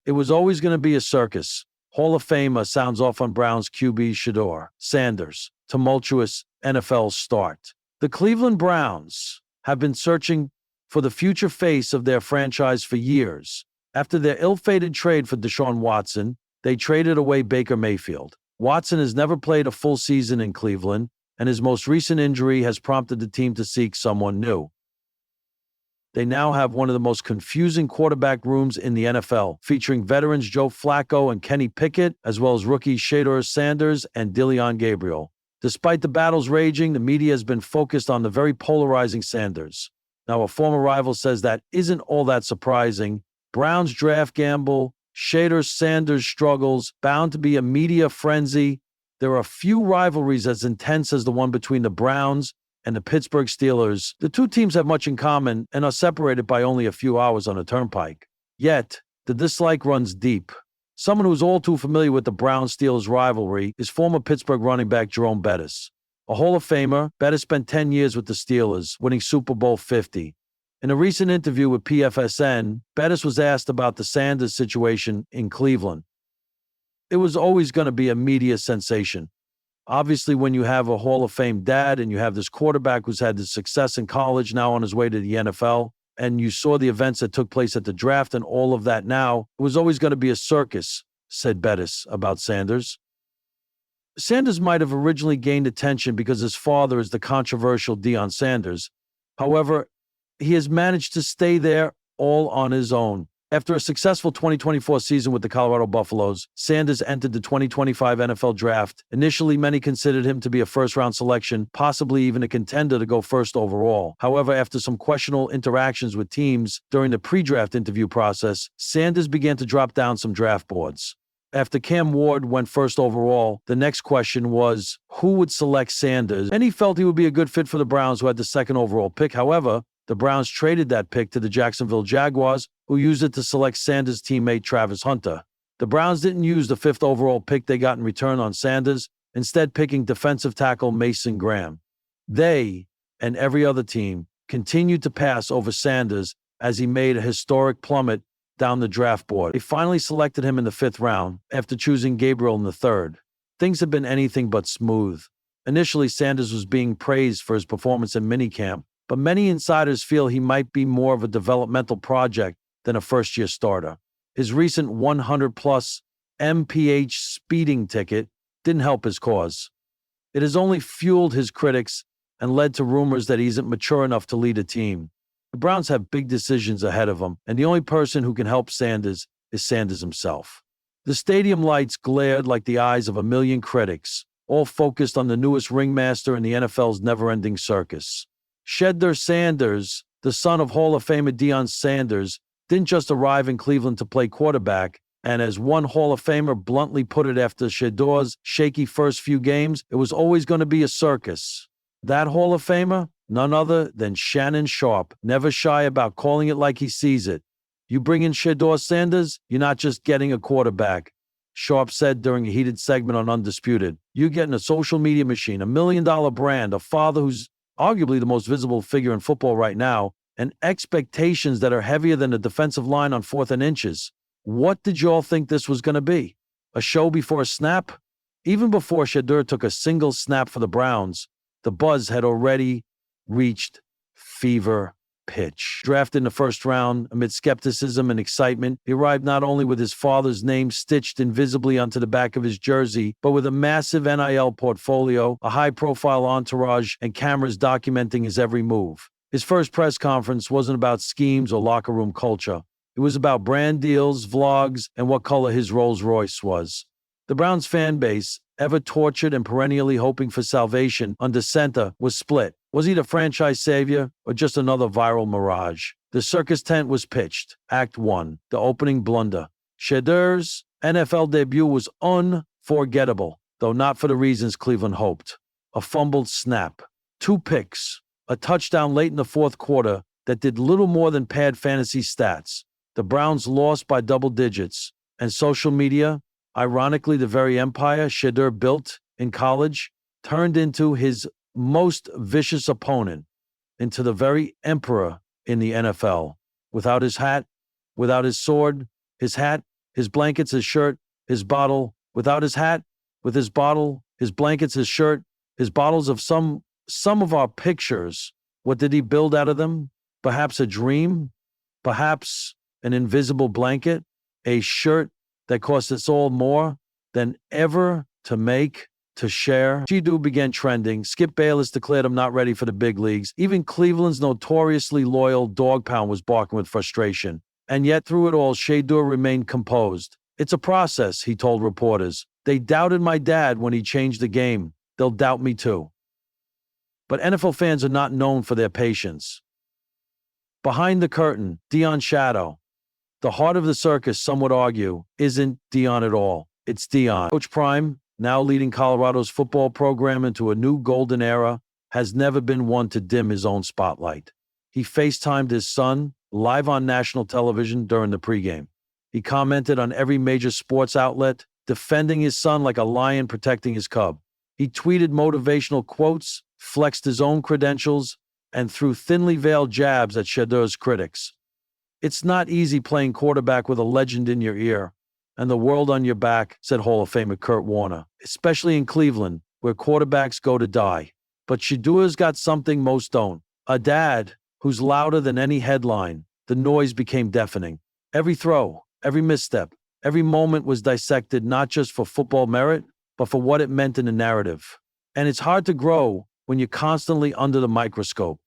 It was always going to be a circus. Hall of Famer sounds off on Browns QB Shedeur Sanders. Tumultuous NFL start. The Cleveland Browns have been searching for the future face of their franchise for years. After their ill-fated trade for Deshaun Watson, they traded away Baker Mayfield. Watson has never played a full season in Cleveland, and his most recent injury has prompted the team to seek someone new. They now have one of the most confusing quarterback rooms in the NFL, featuring veterans Joe Flacco and Kenny Pickett, as well as rookies Shedeur Sanders and Dillon Gabriel. Despite the battles raging, the media has been focused on the very polarizing Sanders. Now, a former rival says that isn't all that surprising. Browns draft gamble, Shedeur Sanders struggles, bound to be a media frenzy. There are few rivalries as intense as the one between the Browns and the Pittsburgh Steelers. The two teams have much in common and are separated by only a few hours on a turnpike. Yet, the dislike runs deep. Someone who's all too familiar with the Browns-Steelers rivalry is former Pittsburgh running back Jerome Bettis. A Hall of Famer, Bettis spent 10 years with the Steelers, winning Super Bowl 50. In a recent interview with PFSN, Bettis was asked about the Sanders situation in Cleveland. It was always going to be a media sensation. Obviously, when you have a Hall of Fame dad and you have this quarterback who's had this success in college, now on his way to the NFL, and you saw the events that took place at the draft and all of that now, it was always going to be a circus, said Bettis about Sanders. Sanders might have originally gained attention because his father is the controversial Deion Sanders. However, he has managed to stay there all on his own. After a successful 2024 season with the Colorado Buffaloes, Sanders entered the 2025 NFL Draft. Initially, many considered him to be a first-round selection, possibly even a contender to go first overall. However, after some questionable interactions with teams during the pre-draft interview process, Sanders began to drop down some draft boards. After Cam Ward went first overall, the next question was, who would select Sanders? And he felt he would be a good fit for the Browns, who had the second overall pick. However, the Browns traded that pick to the Jacksonville Jaguars, who used it to select Sanders' teammate Travis Hunter. The Browns didn't use the fifth overall pick they got in return on Sanders, instead picking defensive tackle Mason Graham. They, and every other team, continued to pass over Sanders as he made a historic plummet down the draft board. They finally selected him in the fifth round after choosing Gabriel in the third. Things have been anything but smooth. Initially, Sanders was being praised for his performance in minicamp, but many insiders feel he might be more of a developmental project than a first-year starter. His recent 100-plus MPH speeding ticket didn't help his cause. It has only fueled his critics and led to rumors that he isn't mature enough to lead a team. The Browns have big decisions ahead of them, and the only person who can help Sanders is Sanders himself. The stadium lights glared like the eyes of a million critics, all focused on the newest ringmaster in the NFL's never-ending circus. Shedeur Sanders, the son of Hall of Famer Deion Sanders, didn't just arrive in Cleveland to play quarterback, and as one Hall of Famer bluntly put it after Shedeur's shaky first few games, it was always going to be a circus. That Hall of Famer? None other than Shannon Sharpe, never shy about calling it like he sees it. You bring in Shedeur Sanders, you're not just getting a quarterback. Sharpe said during a heated segment on Undisputed, you're getting a social media machine, $1 million brand, a father who's arguably the most visible figure in football right now, and expectations that are heavier than the defensive line on 4th and inches. What did you all think this was going to be? A show before a snap? Even before Shedeur took a single snap for the Browns, the buzz had already reached fever pitch. Drafted in the first round amid skepticism and excitement, he arrived not only with his father's name stitched invisibly onto the back of his jersey, but with a massive NIL portfolio, a high-profile entourage, and cameras documenting his every move. His first press conference wasn't about schemes or locker room culture. It was about brand deals, vlogs, and what color his Rolls Royce was. The Browns fan base, ever tortured and perennially hoping for salvation under center, was split. Was he the franchise savior or just another viral mirage? The circus tent was pitched. Act 1, the opening blunder. Shedeur's NFL debut was unforgettable, though not for the reasons Cleveland hoped. A fumbled snap, 2 picks, a touchdown late in the fourth quarter that did little more than pad fantasy stats. The Browns lost by double digits, and social media, ironically the very empire Shedeur built in college, turned into his most vicious opponent, into the very emperor in the NFL. Without his hat, without his sword, his hat his blankets, his shirt, his bottle, without his hat, with his bottle, his blankets, his shirt, his bottles of some of our pictures. What did he build out of them? Perhaps a dream? Perhaps an invisible blanket? A shirt that cost us all more than ever to make, to share? Shedeur began trending. Skip Bayless declared him not ready for the big leagues. Even Cleveland's notoriously loyal dog pound was barking with frustration. And yet, through it all, Shedeur remained composed. It's a process, he told reporters. They doubted my dad when he changed the game. They'll doubt me too. But NFL fans are not known for their patience. Behind the curtain, Deion's shadow. The heart of the circus, some would argue, isn't Deion at all. It's Deion. Coach Prime, now leading Colorado's football program into a new golden era, has never been one to dim his own spotlight. He FaceTimed his son live on national television during the pregame. He commented on every major sports outlet, defending his son like a lion protecting his cub. He tweeted motivational quotes, flexed his own credentials, and threw thinly veiled jabs at Shedeur's critics. It's not easy playing quarterback with a legend in your ear and the world on your back, said Hall of Famer Kurt Warner, especially in Cleveland, where quarterbacks go to die. But Shedeur's got something most don't. A dad who's louder than any headline. The noise became deafening. Every throw, every misstep, every moment was dissected not just for football merit, but for what it meant in the narrative. And it's hard to grow when you're constantly under the microscope.